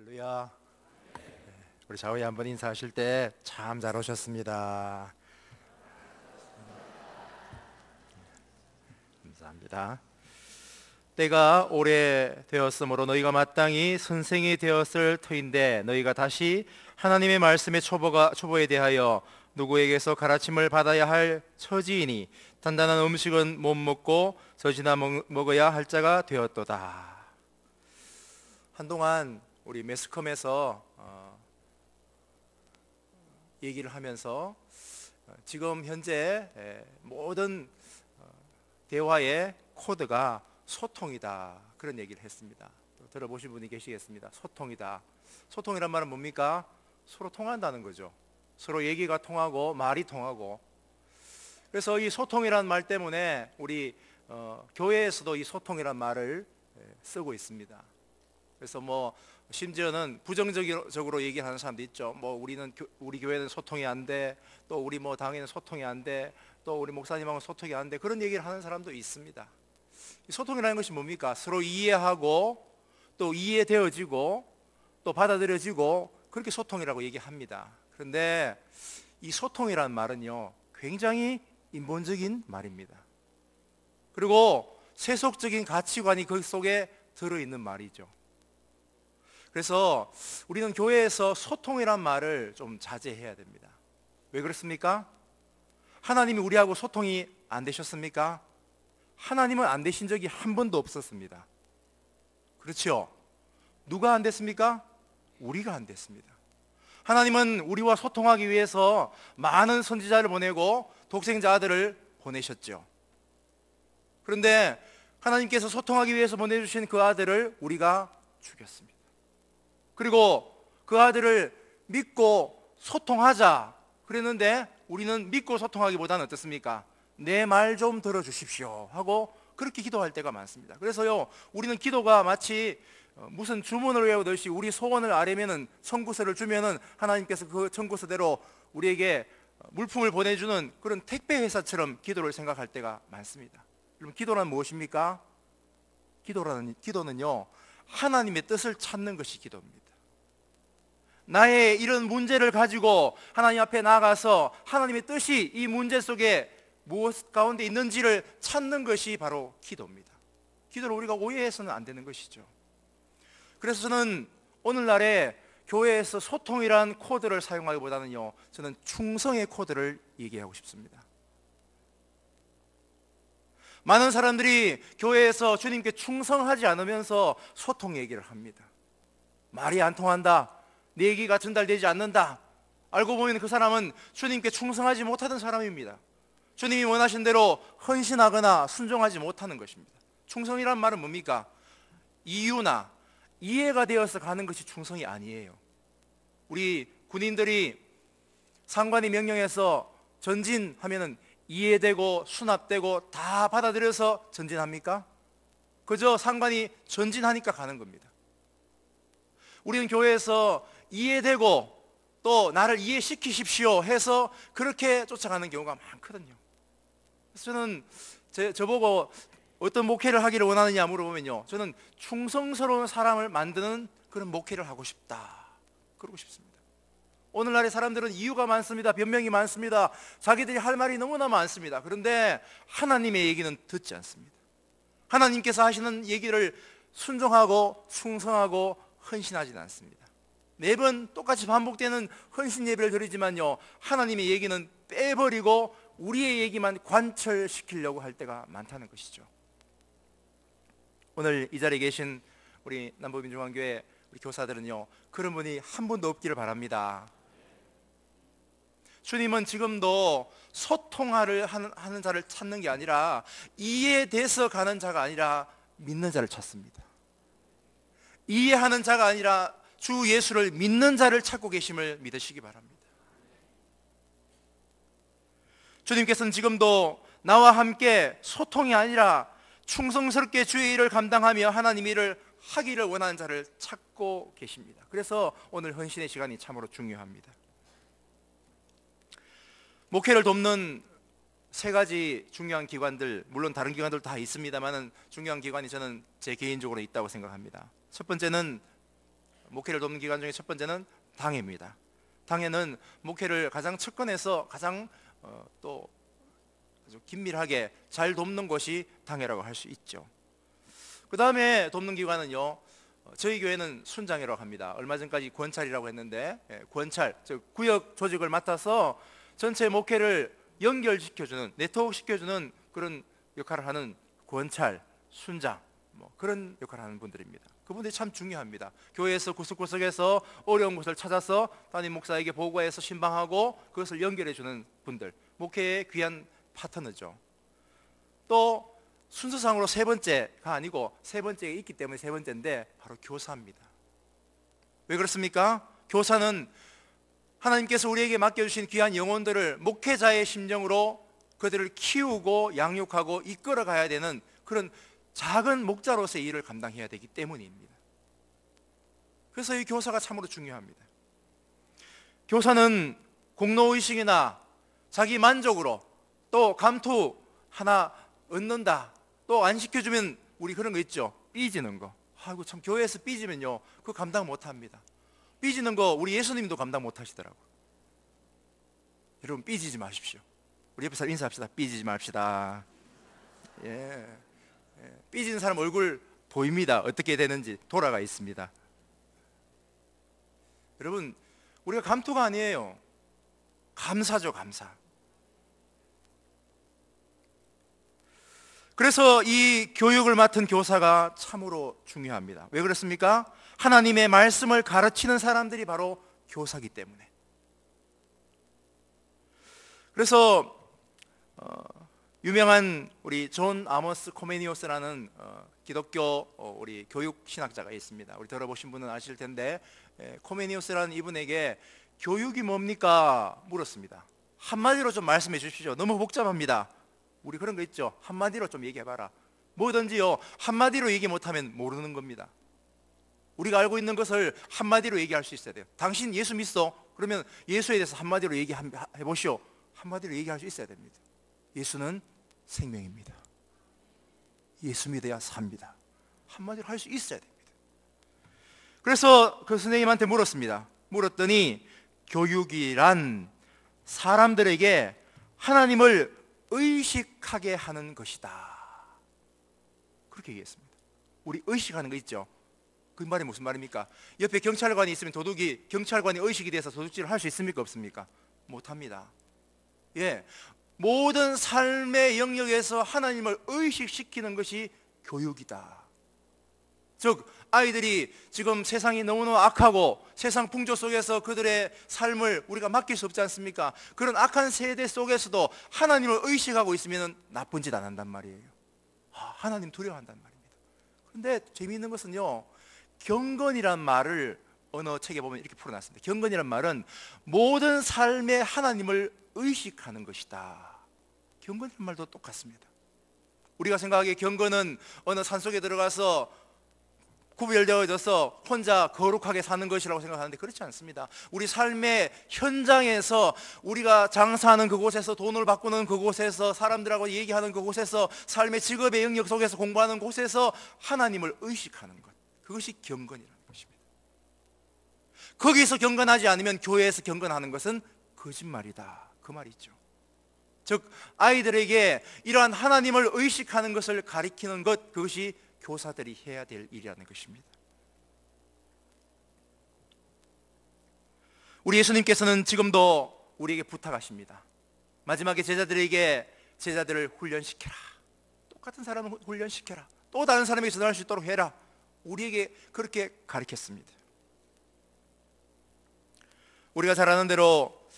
할렐루야. 우리 좌우에 한번 인사하실 때 참 잘 오셨습니다. 감사합니다. 때가 오래되었으므로 너희가 마땅히 선생이 되었을 터인데 너희가 다시 하나님의 말씀의 초보에 대하여 누구에게서 가르침을 받아야 할 처지이니 단단한 음식은 못 먹고 젖이나 먹어야 할 자가 되었도다. 한동안 우리 매스컴에서 얘기를 하면서 지금 현재 모든 대화의 코드가 소통이다, 그런 얘기를 했습니다. 들어보신 분이 계시겠습니다. 소통이다. 소통이란 말은 뭡니까? 서로 통한다는 거죠. 서로 얘기가 통하고 말이 통하고. 그래서 이 소통이란 말 때문에 우리 교회에서도 이 소통이란 말을 쓰고 있습니다. 그래서 심지어는 부정적으로 얘기하는 사람도 있죠. 우리 교회는 소통이 안 돼. 또 우리 당회는 소통이 안 돼. 또 우리 목사님하고는 소통이 안 돼. 그런 얘기를 하는 사람도 있습니다. 소통이라는 것이 뭡니까? 서로 이해하고 또 이해되어지고 또 받아들여지고, 그렇게 소통이라고 얘기합니다. 그런데 이 소통이라는 말은요, 굉장히 인본적인 말입니다. 그리고 세속적인 가치관이 그 속에 들어있는 말이죠. 그래서 우리는 교회에서 소통이란 말을 좀 자제해야 됩니다. 왜 그렇습니까? 하나님이 우리하고 소통이 안 되셨습니까? 하나님은 안 되신 적이 한 번도 없었습니다. 그렇죠? 누가 안 됐습니까? 우리가 안 됐습니다. 하나님은 우리와 소통하기 위해서 많은 선지자를 보내고 독생자 아들을 보내셨죠. 그런데 하나님께서 소통하기 위해서 보내주신 그 아들을 우리가 죽였습니다. 그리고 그 아들을 믿고 소통하자 그랬는데 우리는 믿고 소통하기보다는 어떻습니까? 내 말 좀 들어주십시오 하고 그렇게 기도할 때가 많습니다. 그래서요, 우리는 기도가 마치 무슨 주문을 외우듯이 우리 소원을 아뢰면은 청구서를 주면은 하나님께서 그 청구서대로 우리에게 물품을 보내주는 그런 택배 회사처럼 기도를 생각할 때가 많습니다. 여러분, 기도란 무엇입니까? 기도는요, 하나님의 뜻을 찾는 것이 기도입니다. 나의 이런 문제를 가지고 하나님 앞에 나아가서 하나님의 뜻이 이 문제 속에 무엇 가운데 있는지를 찾는 것이 바로 기도입니다. 기도를 우리가 오해해서는 안 되는 것이죠. 그래서 저는 오늘날에 교회에서 소통이란 코드를 사용하기보다는요, 저는 충성의 코드를 얘기하고 싶습니다. 많은 사람들이 교회에서 주님께 충성하지 않으면서 소통 얘기를 합니다. 말이 안 통한다, 내 얘기가 전달되지 않는다. 알고 보면 그 사람은 주님께 충성하지 못하던 사람입니다. 주님이 원하신 대로 헌신하거나 순종하지 못하는 것입니다. 충성이란 말은 뭡니까? 이유나 이해가 되어서 가는 것이 충성이 아니에요. 우리 군인들이 상관이 명령해서 전진하면은 이해되고 수납되고 다 받아들여서 전진합니까? 그저 상관이 전진하니까 가는 겁니다. 우리는 교회에서 이해되고 또 나를 이해시키십시오 해서 그렇게 쫓아가는 경우가 많거든요. 그래서 저는 저보고 어떤 목회를 하기를 원하느냐 물어보면요, 저는 충성스러운 사람을 만드는 그런 목회를 하고 싶다, 그러고 싶습니다. 오늘날의 사람들은 이유가 많습니다. 변명이 많습니다. 자기들이 할 말이 너무나 많습니다. 그런데 하나님의 얘기는 듣지 않습니다. 하나님께서 하시는 얘기를 순종하고 충성하고 헌신하지는 않습니다. 매번 똑같이 반복되는 헌신 예배를 드리지만요, 하나님의 얘기는 빼버리고 우리의 얘기만 관철시키려고 할 때가 많다는 것이죠. 오늘 이 자리에 계신 우리 남부민중앙교회 우리 교사들은요, 그런 분이 한 분도 없기를 바랍니다. 주님은 지금도 소통하는 자를 찾는 게 아니라 이해돼서 가는 자가 아니라 믿는 자를 찾습니다. 이해하는 자가 아니라 주 예수를 믿는 자를 찾고 계심을 믿으시기 바랍니다. 주님께서는 지금도 나와 함께 소통이 아니라 충성스럽게 주의 일을 감당하며 하나님 일을 하기를 원하는 자를 찾고 계십니다. 그래서 오늘 헌신의 시간이 참으로 중요합니다. 목회를 돕는 세 가지 중요한 기관들, 물론 다른 기관들도 다 있습니다만 중요한 기관이 저는 제 개인적으로 있다고 생각합니다. 첫 번째는 목회를 돕는 기관 중에 첫 번째는 당회입니다. 당회는 목회를 가장 측근에서 가장 또 아주 긴밀하게 잘 돕는 곳이 당회라고 할 수 있죠. 그 다음에 돕는 기관은요, 저희 교회는 순장이라고 합니다. 얼마 전까지 권찰이라고 했는데, 권찰, 즉 구역 조직을 맡아서 전체 목회를 연결시켜주는, 네트워크 시켜주는 그런 역할을 하는 권찰, 순장, 그런 역할을 하는 분들입니다. 그분들이 참 중요합니다. 교회에서 구석구석에서 어려운 곳을 찾아서 담임 목사에게 보고해서 신방하고 그것을 연결해주는 분들, 목회의 귀한 파트너죠. 또 순서상으로 세 번째가 아니고 세 번째가 있기 때문에 세 번째인데 바로 교사입니다. 왜 그렇습니까? 교사는 하나님께서 우리에게 맡겨주신 귀한 영혼들을 목회자의 심정으로 그들을 키우고 양육하고 이끌어 가야 되는 그런 작은 목자로서의 일을 감당해야 되기 때문입니다. 그래서 이 교사가 참으로 중요합니다. 교사는 공로의식이나 자기 만족으로 또 감투 하나 얻는다, 또 안 시켜주면 우리 그런 거 있죠, 삐지는 거. 아이고 참, 교회에서 삐지면요 그거 감당 못합니다. 삐지는 거 우리 예수님도 감당 못하시더라고요. 여러분 삐지지 마십시오. 우리 옆에 사람 인사합시다. 삐지지 맙시다. 삐지는 사람 얼굴 보입니다. 어떻게 되는지 돌아가 있습니다. 여러분 우리가 감투가 아니에요. 감사죠, 감사. 그래서 이 교육을 맡은 교사가 참으로 중요합니다. 왜 그렇습니까? 하나님의 말씀을 가르치는 사람들이 바로 교사기 때문에. 그래서 유명한 우리 존 아모스 코메니오스라는 기독교 우리 교육 신학자가 있습니다. 우리 들어보신 분은 아실 텐데, 코메니오스라는 이분에게 교육이 뭡니까? 물었습니다. 한마디로 좀 말씀해 주십시오. 너무 복잡합니다. 우리 그런 거 있죠. 한마디로 좀 얘기해봐라. 뭐든지요 한마디로 얘기 못하면 모르는 겁니다. 우리가 알고 있는 것을 한마디로 얘기할 수 있어야 돼요. 당신 예수 믿어? 그러면 예수에 대해서 한마디로 얘기해보시오. 한마디로 얘기할 수 있어야 됩니다. 예수는 생명입니다. 예수 믿어야 삽니다. 한마디로 할 수 있어야 됩니다. 그래서 그 선생님한테 물었더니 교육이란 사람들에게 하나님을 의식하게 하는 것이다, 그렇게 얘기했습니다. 우리 의식하는 거 있죠. 그 말이 무슨 말입니까? 옆에 경찰관이 있으면 도둑이, 경찰관이 의식이 돼서 도둑질을 할 수 있습니까? 없습니까? 못합니다. 모든 삶의 영역에서 하나님을 의식시키는 것이 교육이다. 즉 아이들이 지금 세상이 너무너무 악하고 세상 풍조 속에서 그들의 삶을 우리가 맡길 수 없지 않습니까? 그런 악한 세대 속에서도 하나님을 의식하고 있으면 나쁜 짓 안 한단 말이에요. 하나님 두려워한단 말입니다. 그런데 재미있는 것은요, 경건이란 말을 어느 책에 보면 이렇게 풀어놨습니다. 경건이란 말은 모든 삶에 하나님을 의식하는 것이다. 경건이란 말도 똑같습니다. 우리가 생각하기에 경건은 어느 산속에 들어가서 구별되어져서 혼자 거룩하게 사는 것이라고 생각하는데 그렇지 않습니다. 우리 삶의 현장에서, 우리가 장사하는 그곳에서, 돈을 바꾸는 그곳에서, 사람들하고 얘기하는 그곳에서, 삶의 직업의 영역 속에서, 공부하는 곳에서 하나님을 의식하는 것, 그것이 경건이라는 것입니다. 거기서 경건하지 않으면 교회에서 경건하는 것은 거짓말이다, 그 말이죠. 즉 아이들에게 이러한 하나님을 의식하는 것을 가리키는 것, 그것이 교사들이 해야 될 일이라는 것입니다. 우리 예수님께서는 지금도 우리에게 부탁하십니다. 마지막에 제자들을 훈련시켜라. 똑같은 사람을 훈련시켜라. 또 다른 사람에게 전할 수 있도록 해라. 우리에게 그렇게 가르쳤습니다. 우리가 잘 아는 대로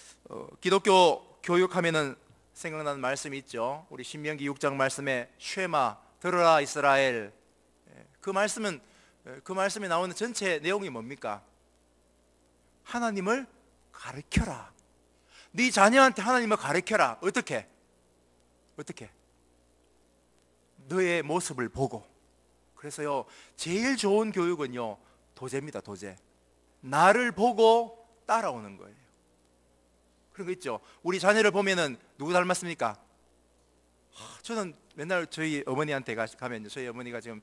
기독교 교육하면은 생각나는 말씀이 있죠. 우리 신명기 6장 말씀에 쉐마, 들어라 이스라엘. 그 말씀에 나오는 전체 내용이 뭡니까? 하나님을 가르쳐라. 네 자녀한테 하나님을 가르쳐라. 어떻게? 너의 모습을 보고. 그래서요, 제일 좋은 교육은요, 도제입니다. 도제. 나를 보고 따라오는 거예요. 그런 거 있죠. 우리 자녀를 보면은 누구 닮았습니까? 저는 맨날 저희 어머니한테 가면요, 저희 어머니가 지금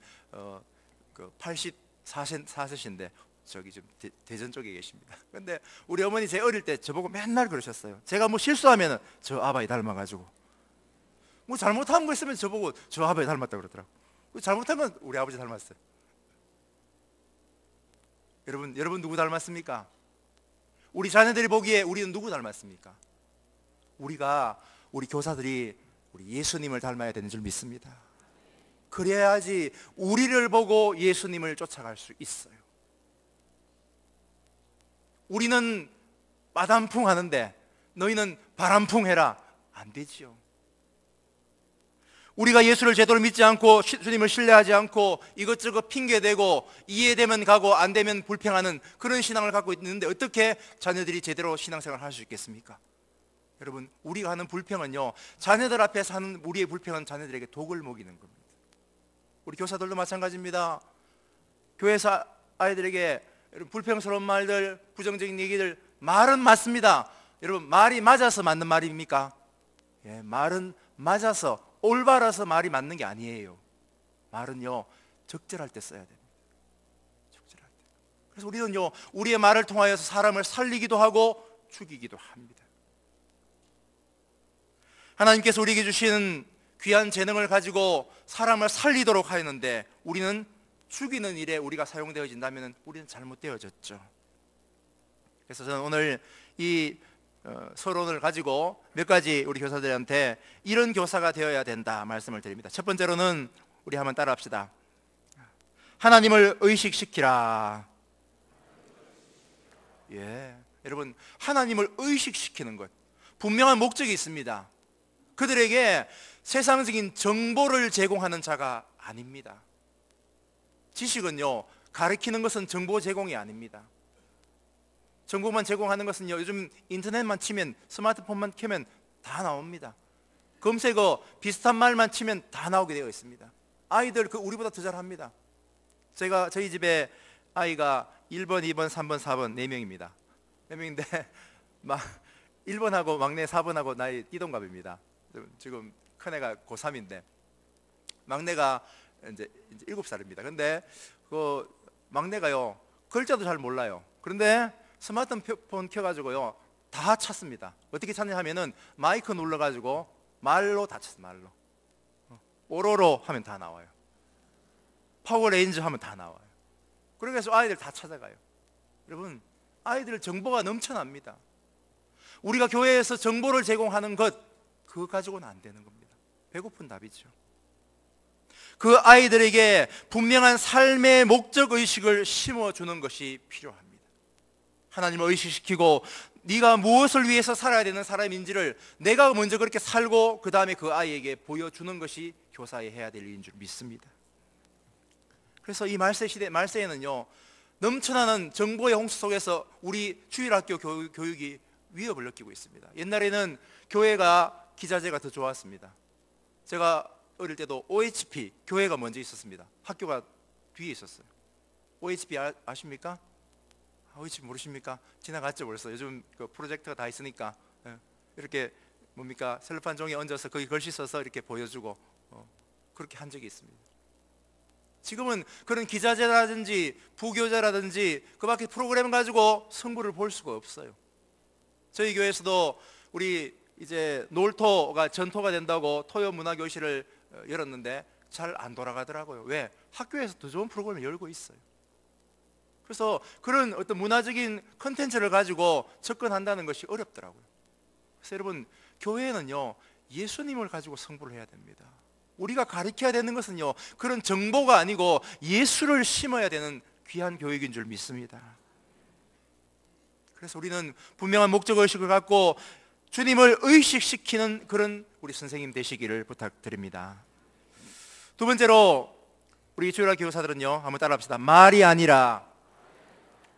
84세신데 저기 좀 대전 쪽에 계십니다. 근데 우리 어머니 제 어릴 때 저보고 맨날 그러셨어요. 제가 뭐 실수하면은 저 아바이 닮아가지고, 뭐 잘못한 거 있으면 저보고 저 아바이 닮았다 그러더라고. 잘못한 건 우리 아버지 닮았어요. 여러분 누구 닮았습니까? 우리 자녀들이 보기에 우리는 누구 닮았습니까? 우리 교사들이 우리 예수님을 닮아야 되는 줄 믿습니다. 그래야지 우리를 보고 예수님을 쫓아갈 수 있어요. 우리는 마담풍 하는데 너희는 바람풍 해라, 안 되지요. 우리가 예수를 제대로 믿지 않고 주님을 신뢰하지 않고 이것저것 핑계대고 이해되면 가고 안 되면 불평하는 그런 신앙을 갖고 있는데 어떻게 자녀들이 제대로 신앙생활을 할 수 있겠습니까? 여러분, 우리가 하는 불평은요, 자녀들 앞에서 하는 우리의 불평은 자녀들에게 독을 먹이는 겁니다. 우리 교사들도 마찬가지입니다. 교회에서 아이들에게 불평스러운 말들, 부정적인 얘기들, 말은 맞습니다. 여러분, 말이 맞아서 맞는 말입니까? 예, 말은 맞아서 올바라서 말이 맞는 게 아니에요. 말은요, 적절할 때 써야 됩니다. 적절할 때. 그래서 우리는요, 우리의 말을 통하여서 사람을 살리기도 하고 죽이기도 합니다. 하나님께서 우리에게 주신 귀한 재능을 가지고 사람을 살리도록 하였는데 우리는 죽이는 일에 우리가 사용되어진다면 우리는 잘못되어졌죠. 그래서 저는 오늘 이 서론을 가지고 몇 가지 우리 교사들한테 이런 교사가 되어야 된다 말씀을 드립니다. 첫 번째로는 우리 한번 따라합시다. 하나님을 의식시키라. 예, 여러분, 하나님을 의식시키는 것, 분명한 목적이 있습니다. 그들에게 세상적인 정보를 제공하는 자가 아닙니다. 지식은요, 가르치는 것은 정보 제공이 아닙니다. 정보만 제공하는 것은요, 요즘 인터넷만 치면, 스마트폰만 켜면 다 나옵니다. 검색어 비슷한 말만 치면 다 나오게 되어 있습니다. 아이들 우리보다 더 잘합니다. 저희 집에 아이가 1번, 2번, 3번, 4번 4명입니다. 4명인데 1번하고 막내 4번하고 나이 띠동갑입니다. 지금 큰애가 고3인데 막내가 이제 7살입니다. 근데 그 막내가요, 글자도 잘 몰라요. 그런데 스마트폰 켜가지고요, 다 찾습니다. 어떻게 찾냐 하면은 마이크 눌러가지고 말로 다 찾습니다. 말로. 오로로 하면 다 나와요. 파워레인저 하면 다 나와요. 그래서 아이들 다 찾아가요. 여러분, 아이들 정보가 넘쳐납니다. 우리가 교회에서 정보를 제공하는 것, 그거 가지고는 안 되는 겁니다. 배고픈 답이죠. 그 아이들에게 분명한 삶의 목적의식을 심어주는 것이 필요합니다. 하나님을 의식시키고 네가 무엇을 위해서 살아야 되는 사람인지를 내가 먼저 그렇게 살고 그 다음에 그 아이에게 보여주는 것이 교사의 해야 될 일인 줄 믿습니다. 그래서 이 말세에는요, 넘쳐나는 정보의 홍수 속에서 우리 주일학교 교육이 위협을 느끼고 있습니다. 옛날에는 교회가 기자재가 더 좋았습니다. 제가 어릴 때도 OHP 교회가 먼저 있었습니다. 학교가 뒤에 있었어요. OHP 아십니까? OHP 모르십니까? 지나갔죠 벌써. 요즘 그 프로젝터가 다 있으니까 이렇게 뭡니까, 셀로판 종이에 얹어서 거기 글씨 써서 이렇게 보여주고 그렇게 한 적이 있습니다. 지금은 그런 기자재라든지 부교재라든지 그 밖에 프로그램 가지고 성부를 볼 수가 없어요. 저희 교회에서도 우리 이제 놀토가 전토가 된다고 토요 문화교실을 열었는데 잘 안 돌아가더라고요. 왜? 학교에서 더 좋은 프로그램을 열고 있어요. 그래서 그런 어떤 문화적인 컨텐츠를 가지고 접근한다는 것이 어렵더라고요. 그래서 여러분, 교회는요, 예수님을 가지고 성부를 해야 됩니다. 우리가 가르쳐야 되는 것은요, 그런 정보가 아니고 예수를 심어야 되는 귀한 교육인 줄 믿습니다. 그래서 우리는 분명한 목적의식을 갖고 주님을 의식시키는 그런 우리 선생님 되시기를 부탁드립니다. 두 번째로 우리 주일학교 교사들은요, 한번 따라합시다. 말이 아니라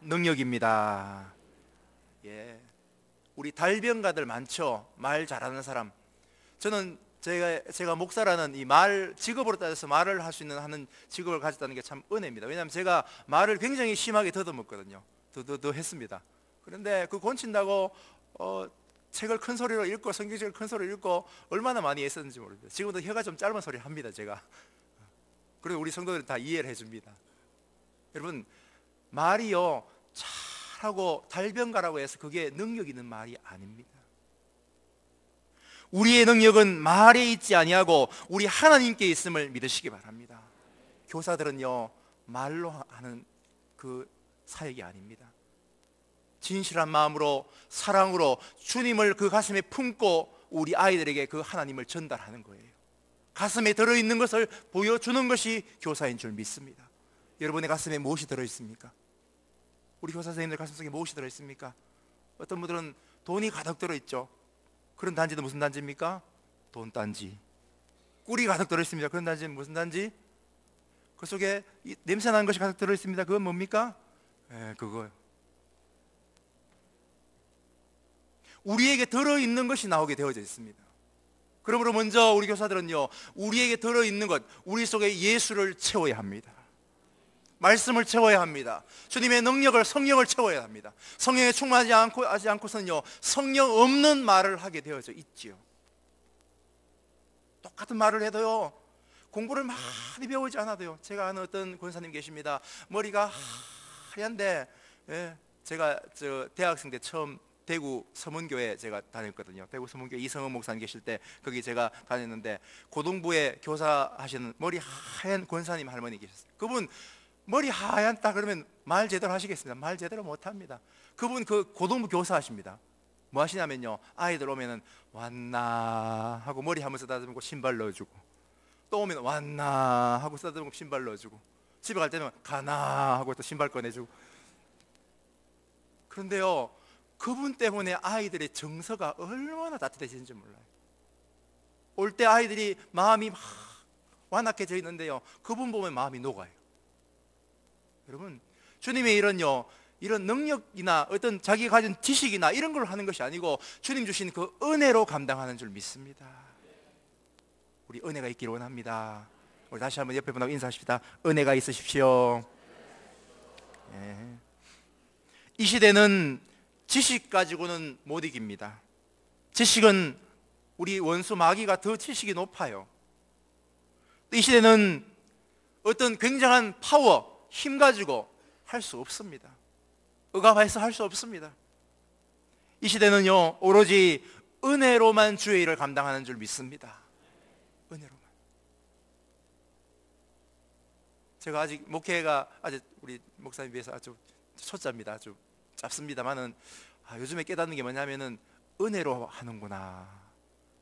능력입니다. 예, 우리 달변가들 많죠. 말 잘하는 사람. 저는 제가 목사라는 이 말 직업으로 따져서 말을 할 수 있는 하는 직업을 가졌다는 게 참 은혜입니다. 왜냐하면 제가 말을 굉장히 심하게 더듬었거든요. 더 했습니다. 그런데 그 고친다고 책을 큰 소리로 읽고 성경책을 큰 소리로 읽고 얼마나 많이 애썼는지 모릅니다. 지금도 혀가 좀 짧은 소리 합니다, 제가. 그리고 우리 성도들은 다 이해를 해줍니다. 여러분, 말이요 잘하고 달변가라고 해서 그게 능력 있는 말이 아닙니다. 우리의 능력은 말에 있지 아니하고 우리 하나님께 있음을 믿으시기 바랍니다. 교사들은요 말로 하는 그 사역이 아닙니다. 진실한 마음으로 사랑으로 주님을 그 가슴에 품고 우리 아이들에게 그 하나님을 전달하는 거예요. 가슴에 들어있는 것을 보여주는 것이 교사인 줄 믿습니다. 여러분의 가슴에 무엇이 들어있습니까? 우리 교사 선생님들 가슴속에 무엇이 들어있습니까? 어떤 분들은 돈이 가득 들어있죠. 그런 단지도 무슨 단지입니까? 돈단지. 꿀이 가득 들어있습니다. 그런 단지는 무슨 단지? 그 속에 냄새나는 것이 가득 들어있습니다. 그건 뭡니까? 그거요. 우리에게 들어있는 것이 나오게 되어져 있습니다. 그러므로 먼저 우리 교사들은요 우리에게 들어있는 것, 우리 속에 예수를 채워야 합니다. 말씀을 채워야 합니다. 주님의 능력을, 성령을 채워야 합니다. 성령에 충만하지 않고서는요 성령 없는 말을 하게 되어져 있지요. 똑같은 말을 해도요 공부를 많이 배우지 않아도요. 제가 아는 어떤 권사님 계십니다. 머리가 하얀데 제가 대학생 때 처음 대구 서문교회 제가 다녔거든요. 대구 서문교회 이성은 목사님 계실 때 거기 제가 다녔는데 고등부에 교사하시는 머리 하얀 권사님 할머니 계셨어요. 그분 머리 하얗다 그러면 말 제대로 하시겠습니다? 말 제대로 못합니다. 그분 그 고등부 교사하십니다. 뭐 하시냐면요 아이들 오면은 왔나 하고 머리 한번 쓰다듬고 신발 넣어주고, 또 오면 왔나 하고 쓰다듬고 신발 넣어주고, 집에 갈 때는 가나 하고 또 신발 꺼내주고. 그런데요 그분 때문에 아이들의 정서가 얼마나 따뜻해지는지 몰라요. 올 때 아이들이 마음이 막 완악해져 있는데요 그분 보면 마음이 녹아요. 여러분 주님의 이런 능력이나 어떤 자기가 가진 지식이나 이런 걸 하는 것이 아니고 주님 주신 그 은혜로 감당하는 줄 믿습니다. 우리 은혜가 있기를 원합니다. 우리 다시 한번 옆에 분하고 인사하십시다. 은혜가 있으십시오. 이 시대는 지식 가지고는 못 이깁니다. 지식은 우리 원수 마귀가 더 지식이 높아요. 이 시대는 어떤 굉장한 파워, 힘 가지고 할 수 없습니다. 억압해서 할 수 없습니다. 이 시대는요 오로지 은혜로만 주의 일을 감당하는 줄 믿습니다. 은혜로만. 제가 아직 목회가 아직 우리 목사님 비해서 아주 초짜입니다. 아주 짧습니다만은 요즘에 깨닫는 게 뭐냐면은 은혜로 하는구나.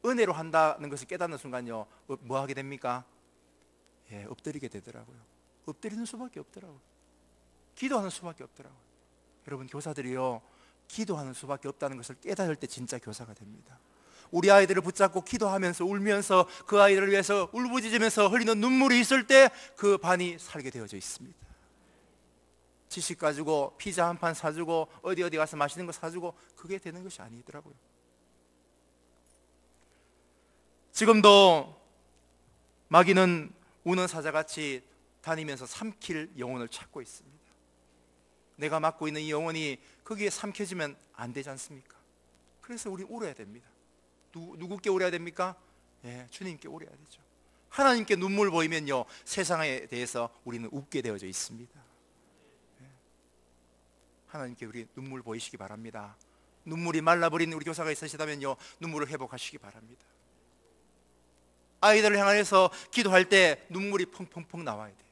은혜로 한다는 것을 깨닫는 순간요 뭐 하게 됩니까? 엎드리게 되더라고요. 엎드리는 수밖에 없더라고요. 기도하는 수밖에 없더라고요. 여러분 교사들이요 기도하는 수밖에 없다는 것을 깨달을 때 진짜 교사가 됩니다. 우리 아이들을 붙잡고 기도하면서 울면서 그 아이들을 위해서 울부짖으면서 흘리는 눈물이 있을 때 그 반이 살게 되어져 있습니다. 지식 가지고 피자 한 판 사주고 어디 가서 맛있는 거 사주고 그게 되는 것이 아니더라고요. 지금도 마귀는 우는 사자같이 다니면서 삼킬 영혼을 찾고 있습니다. 내가 맡고 있는 이 영혼이 거기에 삼켜지면 안 되지 않습니까? 그래서 우리 울어야 됩니다. 누구께 울어야 됩니까? 주님께 울어야 되죠. 하나님께 눈물 보이면요 세상에 대해서 우리는 웃게 되어져 있습니다. 하나님께 우리 눈물 보이시기 바랍니다. 눈물이 말라버린 우리 교사가 있으시다면요 눈물을 회복하시기 바랍니다. 아이들을 향해서 기도할 때 눈물이 펑펑펑 나와야 돼요.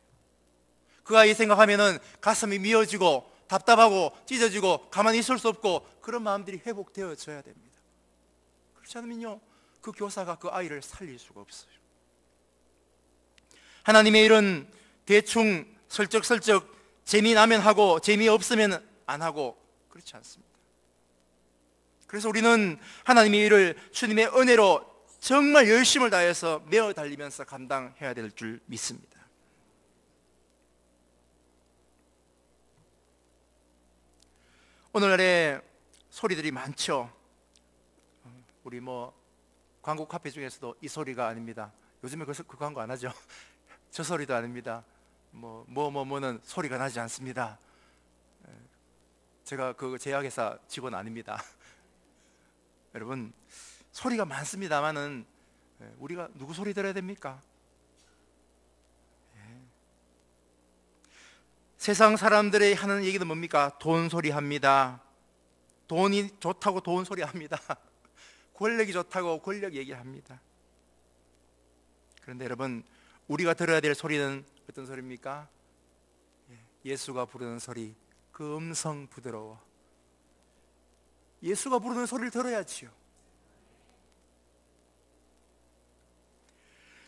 그 아이 생각하면은 가슴이 미어지고 답답하고 찢어지고 가만히 있을 수 없고 그런 마음들이 회복되어져야 됩니다. 그렇지 않으면요 그 교사가 그 아이를 살릴 수가 없어요. 하나님의 일은 대충 슬쩍슬쩍 재미나면 하고 재미없으면 안 하고 그렇지 않습니다. 그래서 우리는 하나님의 일을 주님의 은혜로 정말 열심을 다해서 메어 달리면서 감당해야 될 줄 믿습니다. 오늘날에 소리들이 많죠. 우리 광고 카페 중에서도 이 소리가 아닙니다. 요즘에 그 광고 안 하죠. 저 소리도 아닙니다. 뭐는 소리가 나지 않습니다. 제가 그 제약회사 직원 아닙니다. 여러분 소리가 많습니다만은 우리가 누구 소리 들어야 됩니까? 세상 사람들이 하는 얘기는 뭡니까? 돈 소리 합니다. 돈이 좋다고 돈 소리 합니다. 권력이 좋다고 권력 얘기합니다. 그런데 여러분, 우리가 들어야 될 소리는 어떤 소리입니까? 예수가 부르는 소리, 그 음성 부드러워. 예수가 부르는 소리를 들어야지요.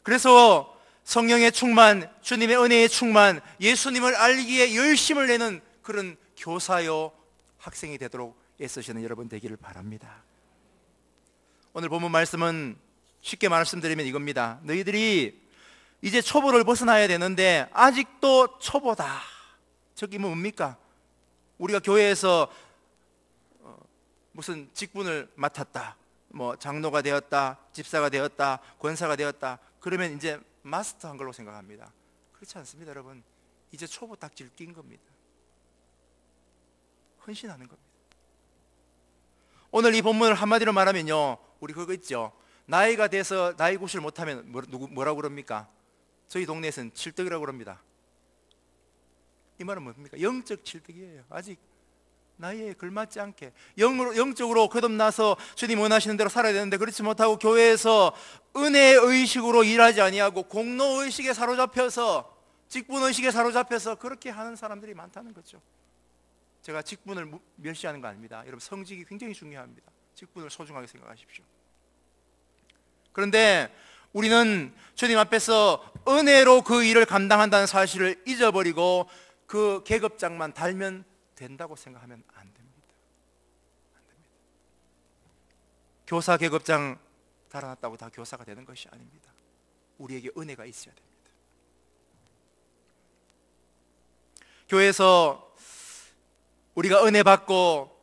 그래서 성령의 충만, 주님의 은혜의 충만, 예수님을 알기에 열심을 내는 그런 교사요 학생이 되도록 애쓰시는 여러분 되기를 바랍니다. 오늘 본문 말씀은 쉽게 말씀드리면 이겁니다. 너희들이 이제 초보를 벗어나야 되는데 아직도 초보다. 저기 뭡니까? 우리가 교회에서 무슨 직분을 맡았다, 뭐 장로가 되었다, 집사가 되었다, 권사가 되었다, 그러면 이제 마스터한 걸로 생각합니다. 그렇지 않습니다. 여러분, 이제 초보 딱지를 낀 겁니다. 헌신하는 겁니다. 오늘 이 본문을 한마디로 말하면요, 우리 그거 있죠. 나이가 돼서 나이 구실 못하면 뭐라고 그럽니까? 저희 동네에서는 칠떡이라고 그럽니다. 이 말은 뭡니까? 영적 칠떡이에요. 아직 나이에 걸맞지 않게 영적으로 거듭나서 주님 원하시는 대로 살아야 되는데 그렇지 못하고 교회에서 은혜의 의식으로 일하지 아니하고 공로의식에 사로잡혀서, 직분의식에 사로잡혀서 그렇게 하는 사람들이 많다는 거죠. 제가 직분을 멸시하는 거 아닙니다. 여러분, 성직이 굉장히 중요합니다. 직분을 소중하게 생각하십시오. 그런데 우리는 주님 앞에서 은혜로 그 일을 감당한다는 사실을 잊어버리고 그 계급장만 달면 된다고 생각하면 안 됩니다. 안 됩니다. 교사 계급장 달아났다고 다 교사가 되는 것이 아닙니다. 우리에게 은혜가 있어야 됩니다. 교회에서 우리가 은혜 받고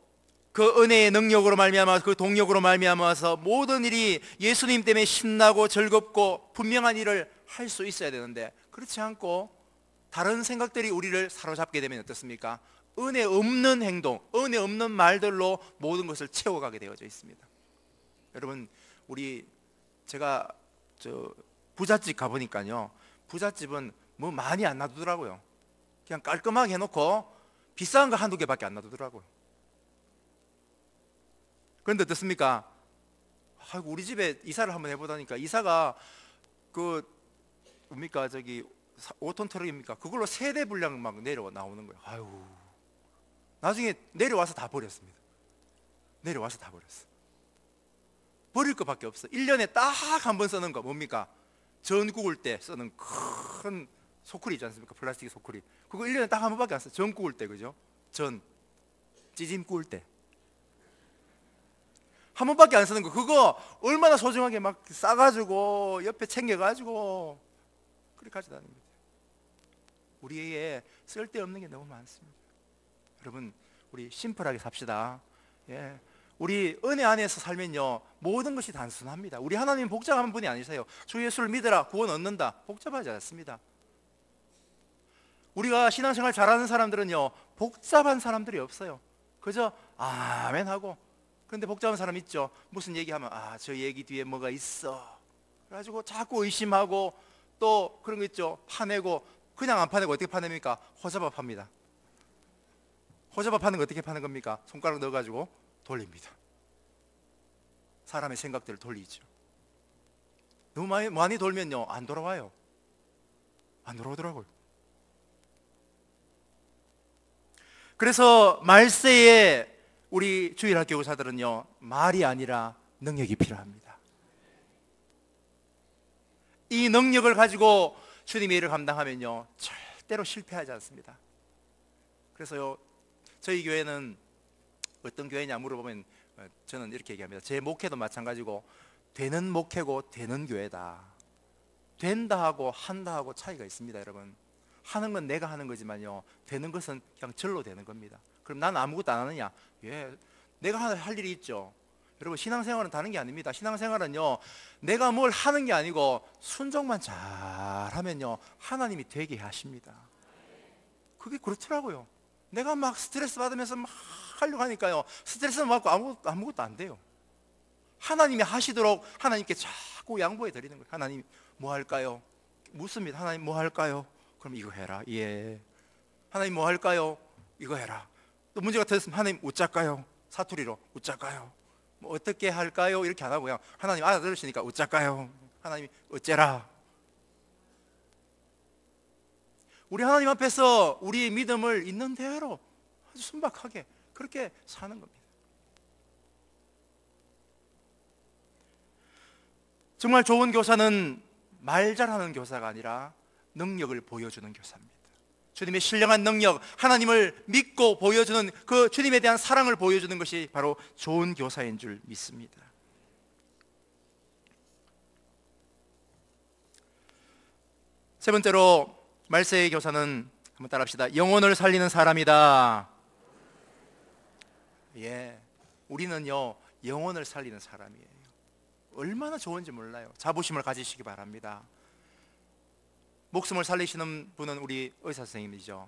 그 은혜의 능력으로 말미암아, 그 동력으로 말미암아서 모든 일이 예수님 때문에 신나고 즐겁고 분명한 일을 할 수 있어야 되는데 그렇지 않고 다른 생각들이 우리를 사로잡게 되면 어떻습니까? 은혜 없는 행동, 은혜 없는 말들로 모든 것을 채워가게 되어져 있습니다. 여러분, 제가 부잣집 가보니까요, 부잣집은 뭐 많이 안 놔두더라고요. 그냥 깔끔하게 해놓고 비싼 거 한두 개밖에 안 놔두더라고요. 그런데 어떻습니까? 우리 집에 이사를 한번 해보다니까 이사가 뭡니까, 저기 5톤 트럭입니까? 그걸로 세대 분량 막 내려 나오는 거예요. 아유, 나중에 내려와서 다 버렸습니다. 내려와서 다 버렸어. 버릴 것밖에 없어. 1년에 딱 한 번 쓰는 거 뭡니까? 전 구울 때 쓰는 큰 소쿠리 있지 않습니까? 플라스틱 소쿠리. 그거 1년에 딱 한 번밖에 안 써. 전 구울 때, 그죠? 찌짐 구울 때 한 번밖에 안 쓰는 거, 그거 얼마나 소중하게 막 싸가지고 옆에 챙겨가지고 그렇게 가져다닙니다. 우리에게 쓸데없는 게 너무 많습니다. 여러분, 우리 심플하게 삽시다. 우리 은혜 안에서 살면요, 모든 것이 단순합니다. 우리 하나님 복잡한 분이 아니세요. 주 예수를 믿으라 구원 얻는다, 복잡하지 않습니다. 우리가 신앙생활 잘하는 사람들은요, 복잡한 사람들이 없어요. 그저 아멘 하고. 그런데 복잡한 사람 있죠. 무슨 얘기하면 저 얘기 뒤에 뭐가 있어 그래가지고 자꾸 의심하고, 또 그런 거 있죠. 파내고. 그냥 안 파내고 어떻게 파냅니까? 호접합 합니다. 호접합 하는 거 어떻게 파는 겁니까? 손가락 넣어가지고 돌립니다. 사람의 생각들을 돌리죠. 너무 많이 돌면요, 안 돌아와요. 안 돌아오더라고요. 그래서 말세에 우리 주일학교 교사들은요, 말이 아니라 능력이 필요합니다. 이 능력을 가지고 주님의 일을 감당하면요, 절대로 실패하지 않습니다. 그래서요, 저희 교회는 어떤 교회냐 물어보면 저는 이렇게 얘기합니다. 제 목회도 마찬가지고 되는 목회고 되는 교회다. 된다 하고 한다 하고 차이가 있습니다. 여러분, 하는 건 내가 하는 거지만요, 되는 것은 그냥 절로 되는 겁니다. 그럼 난 아무것도 안 하느냐? 내가 할 일이 있죠. 여러분, 신앙생활은 다른 게 아닙니다. 신앙생활은요, 내가 뭘 하는 게 아니고 순종만 잘 하면요, 하나님이 되게 하십니다. 그게 그렇더라고요. 내가 막 스트레스 받으면서 막 하려고 하니까요, 스트레스 받고 아무것도 안 돼요. 하나님이 하시도록 하나님께 자꾸 양보해 드리는 거예요. 하나님 뭐 할까요? 묻습니다. 하나님 뭐 할까요? 그럼 이거 해라. 예. 하나님 뭐 할까요? 이거 해라. 또 문제가 터졌으면 하나님 어쩔까요? 사투리로 어쩔까요? 뭐 어떻게 할까요? 이렇게 안 하고요. 하나님 알아들으시니까 어쩔까요? 하나님 어째라. 우리 하나님 앞에서 우리의 믿음을 있는 대로 아주 순박하게 그렇게 사는 겁니다. 정말 좋은 교사는 말 잘하는 교사가 아니라 능력을 보여주는 교사입니다. 주님의 신령한 능력, 하나님을 믿고 보여주는 그 주님에 대한 사랑을 보여주는 것이 바로 좋은 교사인 줄 믿습니다. 세 번째로 말세의 교사는 한번 따라합시다. 영혼을 살리는 사람이다. 예, 우리는요 영혼을 살리는 사람이에요. 얼마나 좋은지 몰라요. 자부심을 가지시기 바랍니다. 목숨을 살리시는 분은 우리 의사 선생님이죠.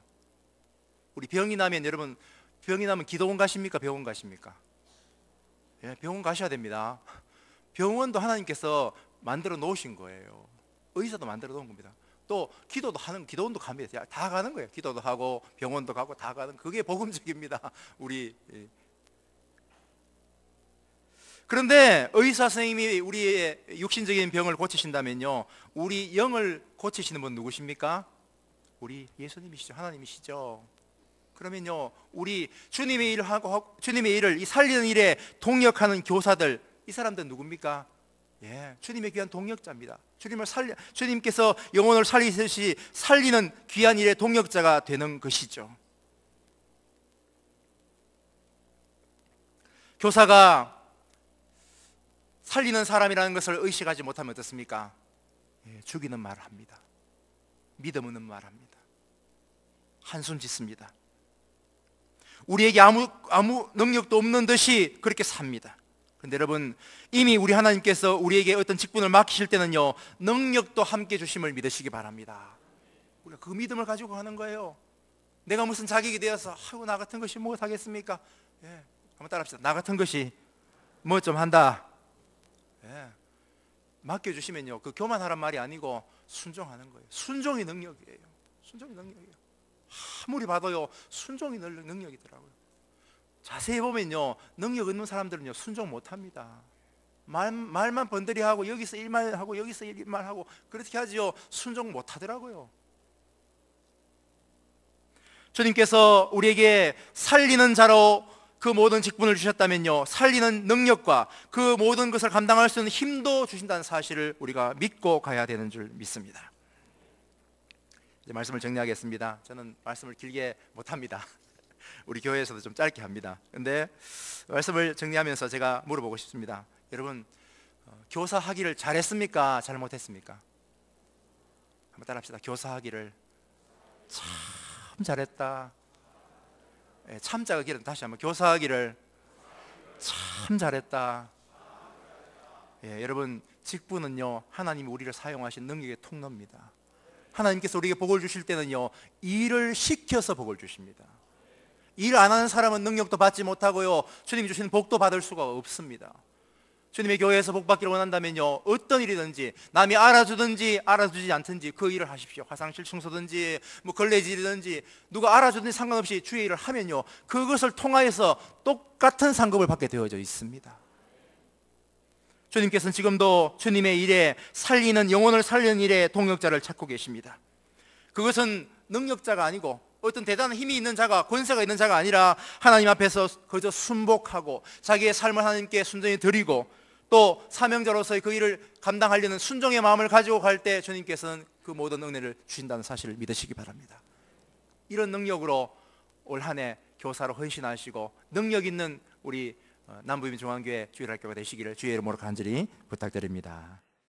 우리 병이 나면 여러분, 병이 나면 기도원 가십니까? 병원 가십니까? 예, 병원 가셔야 됩니다. 병원도 하나님께서 만들어 놓으신 거예요. 의사도 만들어 놓은 겁니다. 또 기도도 하는, 기도원도 갑니다. 다 가는 거예요. 기도도 하고 병원도 가고 다 가는, 그게 복음적입니다. 우리. 그런데 의사 선생님이 우리의 육신적인 병을 고치신다면요, 우리 영을 고치시는 분 누구십니까? 우리 예수님이시죠. 하나님이시죠. 그러면요, 우리 주님의 일을 하고 주님의 일을 이 살리는 일에 동력하는 교사들, 이 사람들은 누굽니까? 예, 주님의 귀한 동력자입니다. 주님께서 영혼을 살리듯이 살리는 귀한 일의 동력자가 되는 것이죠. 교사가 살리는 사람이라는 것을 의식하지 못하면 어떻습니까? 예, 죽이는 말을 합니다. 믿음 없는 말을 합니다. 한숨 짓습니다. 우리에게 아무 능력도 없는 듯이 그렇게 삽니다. 그런데 여러분, 이미 우리 하나님께서 우리에게 어떤 직분을 맡기실 때는요, 능력도 함께 주심을 믿으시기 바랍니다. 우리가 그 믿음을 가지고 가는 거예요. 내가 무슨 자격이 되어서 나 같은 것이 뭐 하겠습니까? 예, 한번 따라합시다. 나 같은 것이 뭐 좀 한다. 예, 맡겨주시면요, 그 교만하란 말이 아니고 순종하는 거예요. 순종이 능력이에요. 순종이 능력이에요. 아무리 봐도요, 순종이 능력이더라고요. 자세히 보면요, 능력 없는 사람들은요, 순종 못합니다. 말만 번들이 하고 여기서 일만 하고 여기서 일만 하고 그렇게 하지요, 순종 못하더라고요. 주님께서 우리에게 살리는 자로 그 모든 직분을 주셨다면요, 살리는 능력과 그 모든 것을 감당할 수 있는 힘도 주신다는 사실을 우리가 믿고 가야 되는 줄 믿습니다. 이제 말씀을 정리하겠습니다. 저는 말씀을 길게 못합니다. 우리 교회에서도 좀 짧게 합니다. 근데 말씀을 정리하면서 제가 물어보고 싶습니다. 여러분, 교사하기를 잘했습니까? 잘못했습니까? 한번 따라합시다. 교사하기를 참 잘했다. 참자가 길은 다시 한번, 교사하기를 참 잘했다. 예, 여러분, 직분은요, 하나님이 우리를 사용하신 능력의 통로입니다. 하나님께서 우리에게 복을 주실 때는요, 일을 시켜서 복을 주십니다. 일 안 하는 사람은 능력도 받지 못하고요, 주님이 주시는 복도 받을 수가 없습니다. 주님의 교회에서 복 받기를 원한다면요, 어떤 일이든지 남이 알아주든지 알아주지 않든지 그 일을 하십시오. 화장실 청소든지 뭐 걸레질이든지 누가 알아주든지 상관없이 주의 일을 하면요, 그것을 통하여서 똑같은 상급을 받게 되어져 있습니다. 주님께서는 지금도 주님의 일에 살리는, 영혼을 살리는 일에 동력자를 찾고 계십니다. 그것은 능력자가 아니고 어떤 대단한 힘이 있는 자가, 권세가 있는 자가 아니라 하나님 앞에서 그저 순복하고 자기의 삶을 하나님께 순전히 드리고 또 사명자로서의 그 일을 감당하려는 순종의 마음을 가지고 갈 때 주님께서는 그 모든 은혜를 주신다는 사실을 믿으시기 바랍니다. 이런 능력으로 올 한 해 교사로 헌신하시고 능력 있는 우리 남부민 중앙교회 주일학교가 되시기를 주의 이름으로 간절히 부탁드립니다.